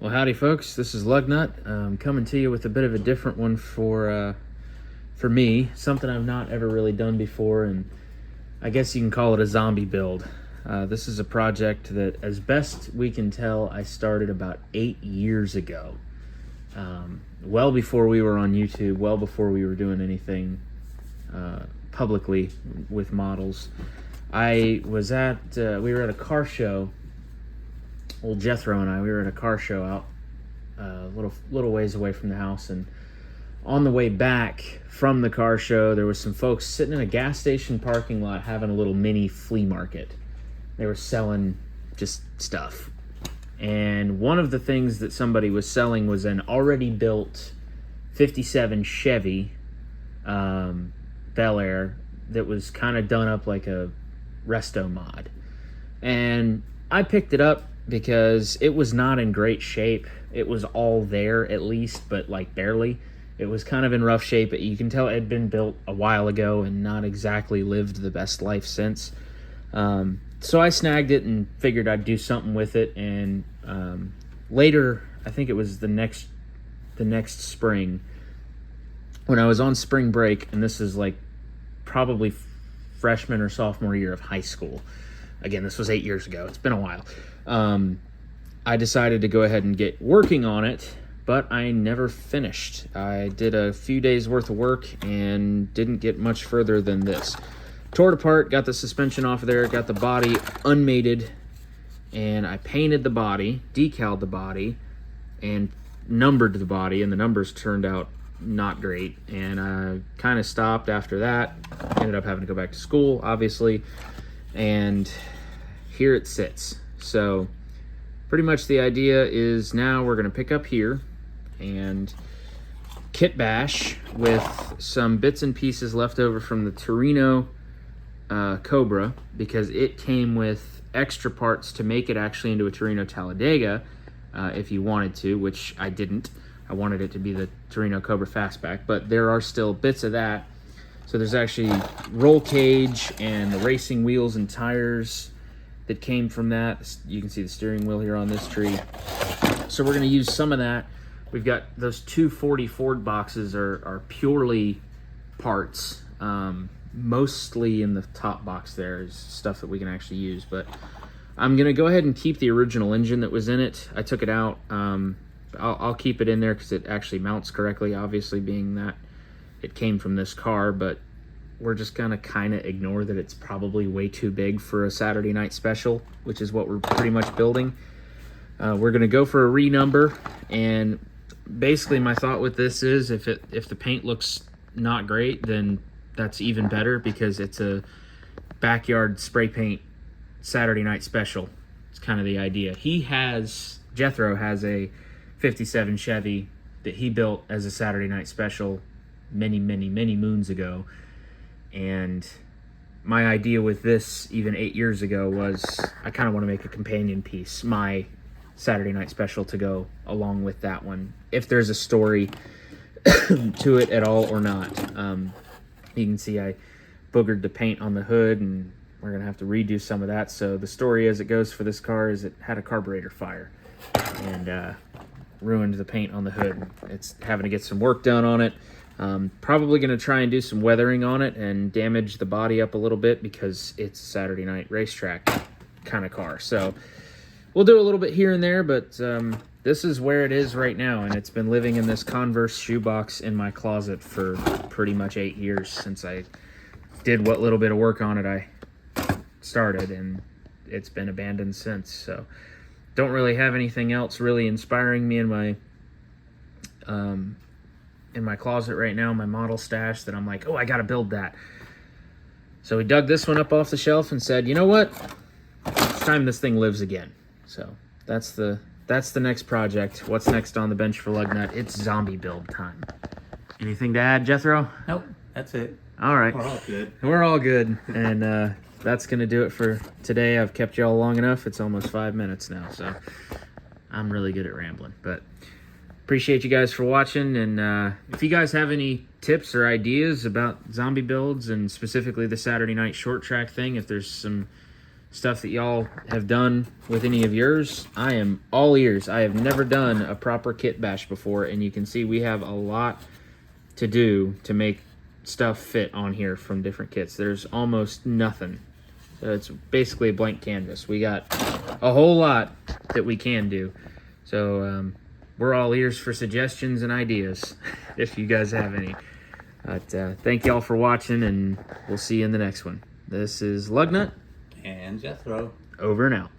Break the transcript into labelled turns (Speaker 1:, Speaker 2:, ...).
Speaker 1: Well, howdy, folks. This is Lugnut. Coming to you with a bit of a different one for me. Something I've not ever really done before, and I guess you can call it a zombie build. This is a project that, as best we can tell, I started about 8 years ago. Well before we were on YouTube, well before we were doing anything publicly with models. We were at a car show. Old Jethro and I, we were at a car show out a little ways away from the house, and on the way back from the car show, there was some folks sitting in a gas station parking lot having a little mini flea market. They were selling just stuff. And one of the things that somebody was selling was an already built 57 Chevy Bel Air that was kind of done up like a resto mod. And I picked it up because it was not in great shape. It was all there at least, but like barely. It was kind of in rough shape. You can tell it had been built a while ago and not exactly lived the best life since. So I snagged it and figured I'd do something with it. And later, I think it was the next spring, when I was on spring break, and this is like probably freshman or sophomore year of high school. Again, this was 8 years ago. It's been a while. I decided to go ahead and get working on it, but I never finished. I did a few days worth of work and didn't get much further than this. Tore it apart, got the suspension off of there, got the body unmated, and I painted the body, decaled the body, and numbered the body, and the numbers turned out not great. And I kind of stopped after that. Ended up having to go back to school, obviously, and here it sits. So pretty much the idea is now we're going to pick up here and kit bash with some bits and pieces left over from the Torino Cobra, because it came with extra parts to make it actually into a Torino Talladega if you wanted to, which I didn't. I wanted it to be the Torino Cobra Fastback, but there are still bits of that. So there's actually roll cage and the racing wheels and tires that came from that. You can see the steering wheel here on this tree. So we're going to use some of that. We've got those 240 Ford boxes are purely parts. Mostly in the top box there is stuff that we can actually use, but I'm going to go ahead and keep the original engine that was in it. I took it out. I'll keep it in there because it actually mounts correctly, obviously, being that it came from this car, but we're just gonna kind of ignore that it's probably way too big for a Saturday night special, which is what we're pretty much building. We're gonna go for a renumber, and basically my thought with this is if the paint looks not great, then that's even better, because it's a backyard spray paint Saturday night special. It's kind of the idea. Jethro has a 57 Chevy that he built as a Saturday night special many moons ago. And my idea with this, even 8 years ago, was I kind of want to make a companion piece, my Saturday night special, to go along with that one, if there's a story to it at all or not. You can see I boogered the paint on the hood, and we're going to have to redo some of that. So the story as it goes for this car is it had a carburetor fire and ruined the paint on the hood. It's having to get some work done on it. Probably going to try and do some weathering on it and damage the body up a little bit, because it's a Saturday night racetrack kind of car. So we'll do a little bit here and there, but this is where it is right now, and it's been living in this Converse shoebox in my closet for pretty much 8 years since I did what little bit of work on it I started, and it's been abandoned since. So don't really have anything else really inspiring me in my closet right now, my model stash, that I'm like, oh, I gotta build that. So we dug this one up off the shelf and said, you know what? It's time this thing lives again. So that's the next project. What's next on the bench for Lugnut? It's zombie build time. Anything to add, Jethro?
Speaker 2: Nope, that's it.
Speaker 1: All right.
Speaker 2: We're all good.
Speaker 1: We're all good. And that's gonna do it for today. I've kept y'all long enough. It's almost 5 minutes now, so I'm really good at rambling. But appreciate you guys for watching, and if you guys have any tips or ideas about zombie builds, and specifically the Saturday night short track thing, if there's some stuff that y'all have done with any of yours, I am all ears. I have never done a proper kit bash before, and you can see we have a lot to do to make stuff fit on here from different kits. There's almost nothing. So it's basically a blank canvas. We got a whole lot that we can do. So we're all ears for suggestions and ideas if you guys have any. But thank y'all for watching, and we'll see you in the next one. This is Lugnut
Speaker 2: And Jethro.
Speaker 1: over and out.